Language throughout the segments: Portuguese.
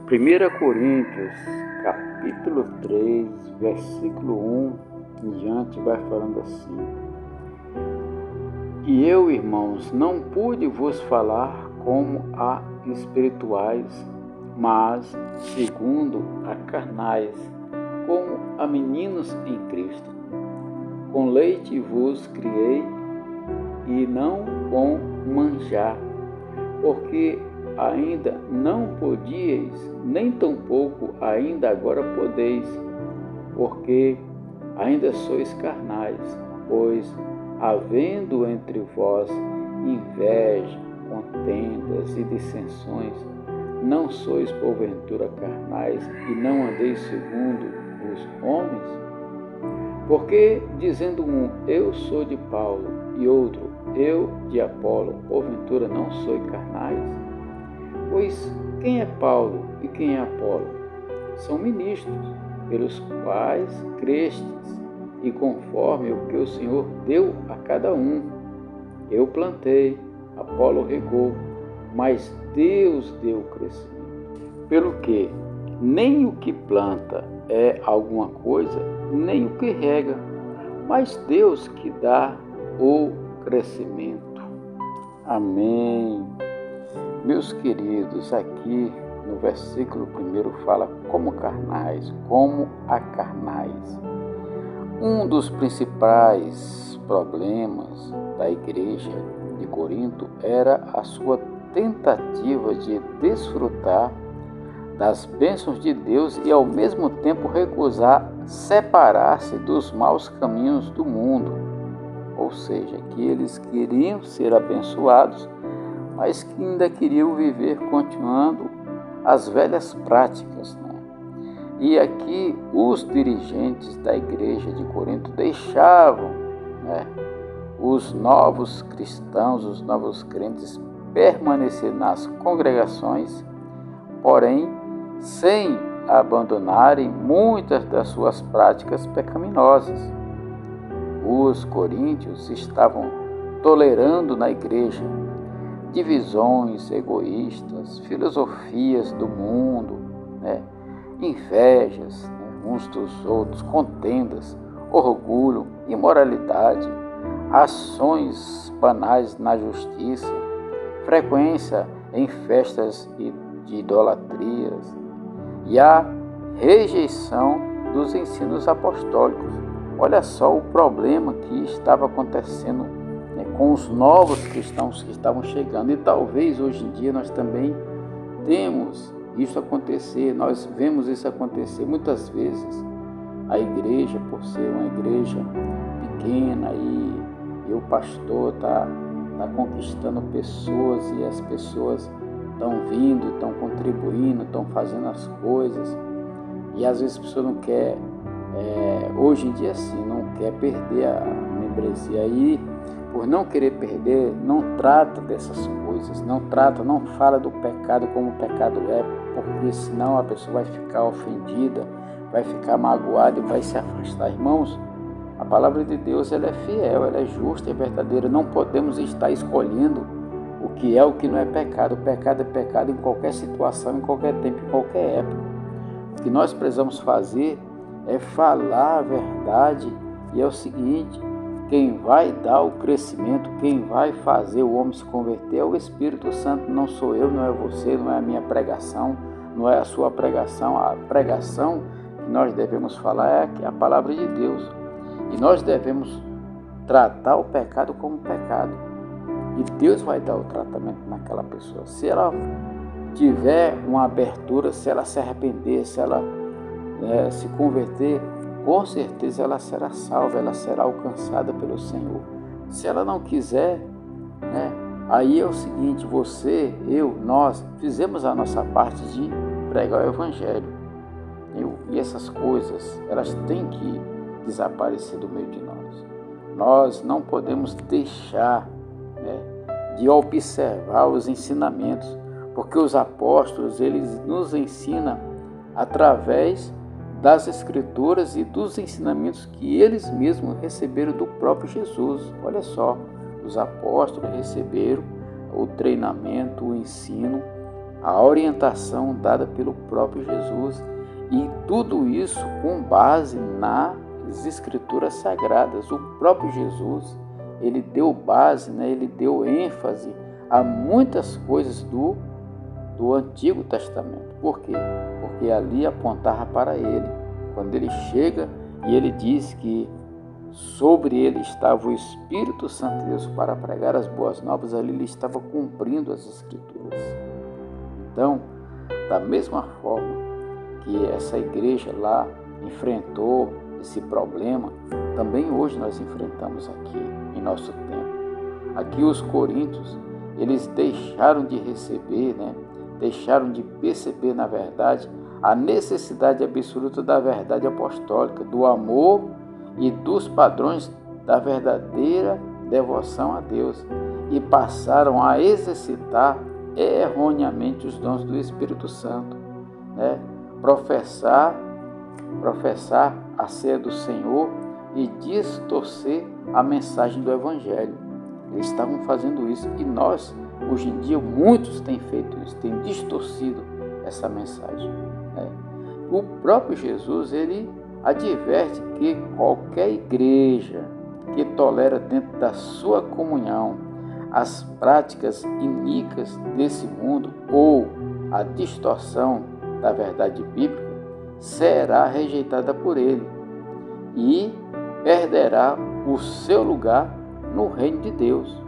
Primeira Coríntios, capítulo 3, versículo 1 em diante, vai falando assim: E eu, irmãos, não pude vos falar como a espirituais, mas segundo a carnais, como a meninos em Cristo. Com leite vos criei, e não com manjar, porque ainda não podíeis, nem tampouco ainda agora podeis, porque ainda sois carnais, pois, havendo entre vós inveja, contendas e dissensões, não sois porventura carnais e não andeis segundo os homens? Porque, dizendo um, eu sou de Paulo, e outro, eu de Apolo, porventura não sois carnais? Pois quem é Paulo e quem é Apolo? São ministros, pelos quais crestes, e conforme o que o Senhor deu a cada um. Eu plantei, Apolo regou, mas Deus deu o crescimento. Pelo que nem o que planta é alguma coisa, nem o que rega, mas Deus que dá o crescimento. Amém. Meus queridos, aqui no versículo 1 fala como carnais, como a carnais. Um dos principais problemas da igreja de Corinto era a sua tentativa de desfrutar das bênçãos de Deus e ao mesmo tempo recusar separar-se dos maus caminhos do mundo. Ou seja, que eles queriam ser abençoados, mas que ainda queriam viver continuando as velhas práticas, né? E aqui os dirigentes da igreja de Corinto deixavam, né, os novos cristãos, os novos crentes permanecer nas congregações, porém sem abandonarem muitas das suas práticas pecaminosas. Os coríntios estavam tolerando na igreja divisões egoístas, filosofias do mundo, né? Invejas, né, uns dos outros, contendas, orgulho, imoralidade, ações banais na justiça, frequência em festas de idolatrias e a rejeição dos ensinos apostólicos. Olha só o problema que estava acontecendo, né, com os novos cristãos que estavam chegando. E talvez hoje em dia nós também temos isso acontecer, nós vemos isso acontecer muitas vezes. A igreja, por ser uma igreja pequena e o pastor está conquistando pessoas e as pessoas estão vindo, estão contribuindo, estão fazendo as coisas e às vezes a pessoa não quer, hoje em dia sim, não quer perder a membresia aí, por não querer perder, não trata dessas coisas, não fala do pecado como o pecado é, porque senão a pessoa vai ficar ofendida, vai ficar magoada e vai se afastar. Irmãos, a palavra de Deus ela é fiel, ela é justa e verdadeira. Não podemos estar escolhendo o que é o que não é pecado. O pecado é pecado em qualquer situação, em qualquer tempo, em qualquer época. O que nós precisamos fazer é falar a verdade. E é o seguinte, quem vai dar o crescimento, quem vai fazer o homem se converter é o Espírito Santo. Não sou eu, não é você, não é a minha pregação, não é a sua pregação. A pregação que nós devemos falar é a palavra de Deus. E nós devemos tratar o pecado como pecado. E Deus vai dar o tratamento naquela pessoa. Se ela tiver uma abertura, se ela se arrepender, se ela se converter, com certeza ela será salva, ela será alcançada pelo Senhor. Se ela não quiser, né, aí é o seguinte, você, eu, nós fizemos a nossa parte de pregar o Evangelho. E essas coisas, elas têm que desaparecer do meio de nós. Nós não podemos deixar, né, de observar os ensinamentos, porque os apóstolos, eles nos ensinam através das Escrituras e dos ensinamentos que eles mesmos receberam do próprio Jesus. Olha só, os apóstolos receberam o treinamento, o ensino, a orientação dada pelo próprio Jesus, e tudo isso com base nas Escrituras Sagradas. O próprio Jesus, ele deu base, ele deu ênfase a muitas coisas do Antigo Testamento. Por quê? Porque ali apontava para ele. Quando ele chega e ele diz que sobre ele estava o Espírito Santo de Deus para pregar as boas novas, ali ele estava cumprindo as Escrituras. Então, da mesma forma que essa igreja lá enfrentou esse problema, também hoje nós enfrentamos aqui em nosso tempo. Aqui os coríntios, eles deixaram de receber, deixaram de perceber, na verdade, a necessidade absoluta da verdade apostólica, do amor e dos padrões da verdadeira devoção a Deus, e passaram a exercitar erroneamente os dons do Espírito Santo, professar a ceia do Senhor e distorcer a mensagem do Evangelho. Eles estavam fazendo isso, e nós, hoje em dia, muitos têm feito isso, têm distorcido essa mensagem. O próprio Jesus, ele adverte que qualquer igreja que tolera dentro da sua comunhão as práticas iníquas desse mundo ou a distorção da verdade bíblica será rejeitada por ele e perderá o seu lugar no reino de Deus.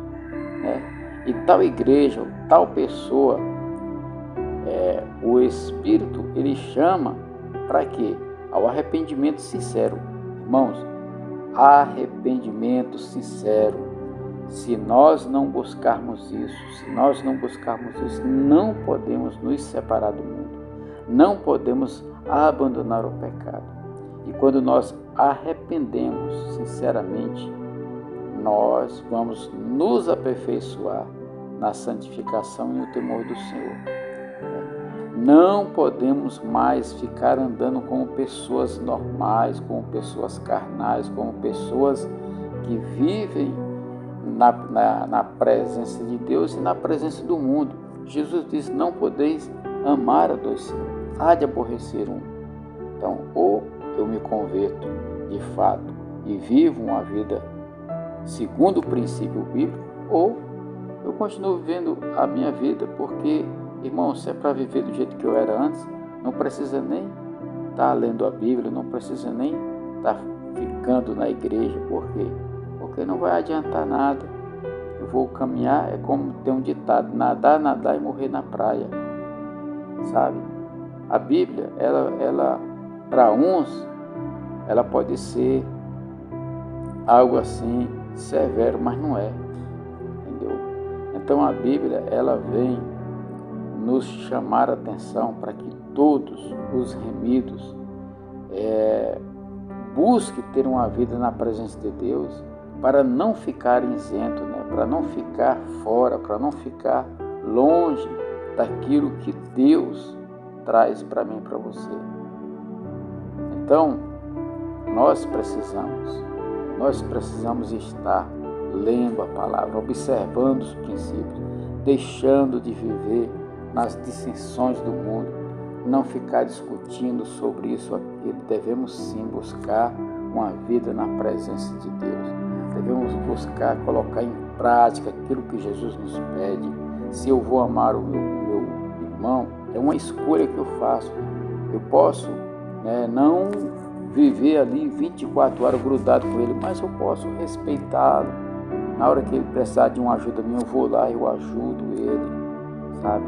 E tal igreja, tal pessoa, o Espírito, ele chama para quê? Ao arrependimento sincero. Irmãos, arrependimento sincero. Se nós não buscarmos isso, não podemos nos separar do mundo. Não podemos abandonar o pecado. E quando nós arrependemos sinceramente, nós vamos nos aperfeiçoar na santificação e no temor do Senhor. Não podemos mais ficar andando como pessoas normais, como pessoas carnais, como pessoas que vivem na presença de Deus e na presença do mundo. Jesus diz: não podeis amar a dois senhores, há de aborrecer um. Então, ou eu me converto de fato e vivo uma vida segundo o princípio bíblico, ou eu continuo vivendo a minha vida, porque, irmão, se é para viver do jeito que eu era antes, não precisa nem estar lendo a Bíblia, não precisa nem estar ficando na igreja. Por quê? Porque não vai adiantar nada. Eu vou caminhar, é como tem um ditado: nadar e morrer na praia. Sabe? A Bíblia, ela para uns, ela pode ser algo assim severo, mas não é. Entendeu? Então a Bíblia, ela vem nos chamar a atenção para que todos os remidos busquem ter uma vida na presença de Deus, para não ficar isento, para não ficar fora, para não ficar longe daquilo que Deus traz para mim e para você. Então, nós precisamos estar lendo a palavra, observando os princípios, deixando de viver nas dissensões do mundo, não ficar discutindo sobre isso ou aquilo. Devemos sim buscar uma vida na presença de Deus. Devemos buscar colocar em prática aquilo que Jesus nos pede. Se eu vou amar o meu irmão, é uma escolha que eu faço. Eu posso não viver ali 24 horas grudado com ele, mas eu posso respeitá-lo. Na hora que ele precisar de uma ajuda minha, eu vou lá e eu ajudo ele, sabe?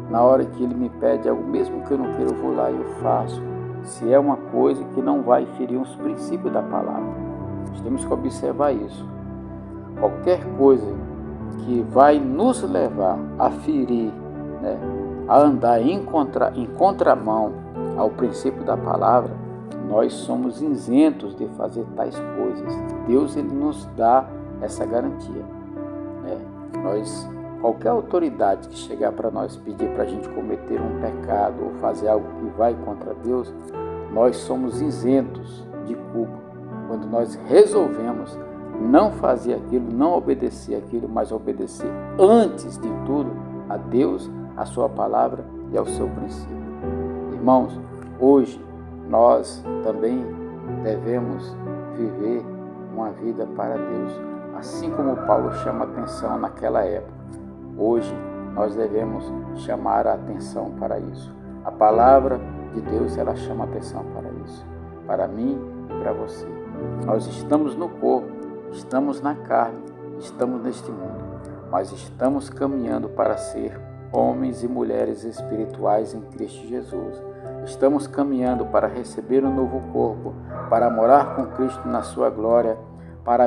Na hora que ele me pede algo, mesmo que eu não queira, eu vou lá e eu faço. Se é uma coisa que não vai ferir os princípios da palavra. Nós temos que observar isso. Qualquer coisa que vai nos levar a ferir, a andar em contramão ao princípio da palavra, nós somos isentos de fazer tais coisas. Deus, ele nos dá essa garantia. Qualquer autoridade que chegar para nós pedir para a gente cometer um pecado ou fazer algo que vai contra Deus, nós somos isentos de culpa quando nós resolvemos não fazer aquilo, não obedecer aquilo, mas obedecer antes de tudo a Deus, a sua palavra e ao seu princípio. Irmãos, hoje nós também devemos viver uma vida para Deus, assim como Paulo chama atenção naquela época. Hoje nós devemos chamar a atenção para isso. A palavra de Deus, ela chama atenção para isso, para mim e para você. Nós estamos no corpo, estamos na carne, estamos neste mundo, mas estamos caminhando para ser homens e mulheres espirituais em Cristo Jesus. Estamos caminhando para receber um novo corpo, para morar com Cristo na sua glória, para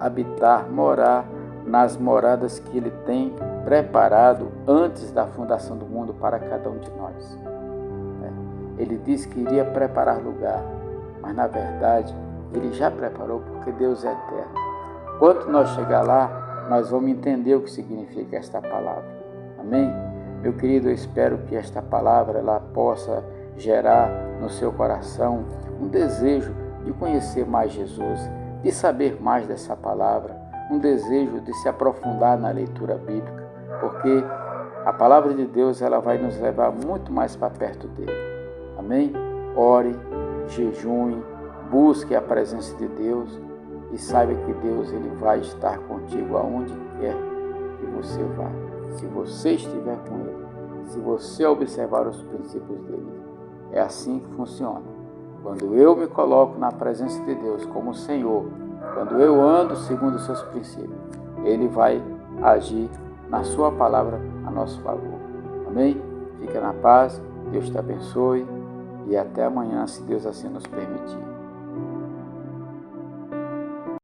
habitar, morar nas moradas que Ele tem preparado antes da fundação do mundo para cada um de nós. Ele disse que iria preparar lugar, mas na verdade Ele já preparou, porque Deus é eterno. Quando nós chegar lá, nós vamos entender o que significa esta palavra. Amém? Meu querido, eu espero que esta palavra ela possa gerar no seu coração um desejo de conhecer mais Jesus, de saber mais dessa palavra, um desejo de se aprofundar na leitura bíblica, porque a palavra de Deus ela vai nos levar muito mais para perto dele. Amém? Ore, jejue, busque a presença de Deus e saiba que Deus ele vai estar contigo aonde quer que você vá. Se você estiver com Ele, se você observar os princípios dele. É assim que funciona. Quando eu me coloco na presença de Deus como Senhor, quando eu ando segundo os seus princípios, Ele vai agir na sua palavra a nosso favor. Amém? Fica na paz, Deus te abençoe e até amanhã, se Deus assim nos permitir.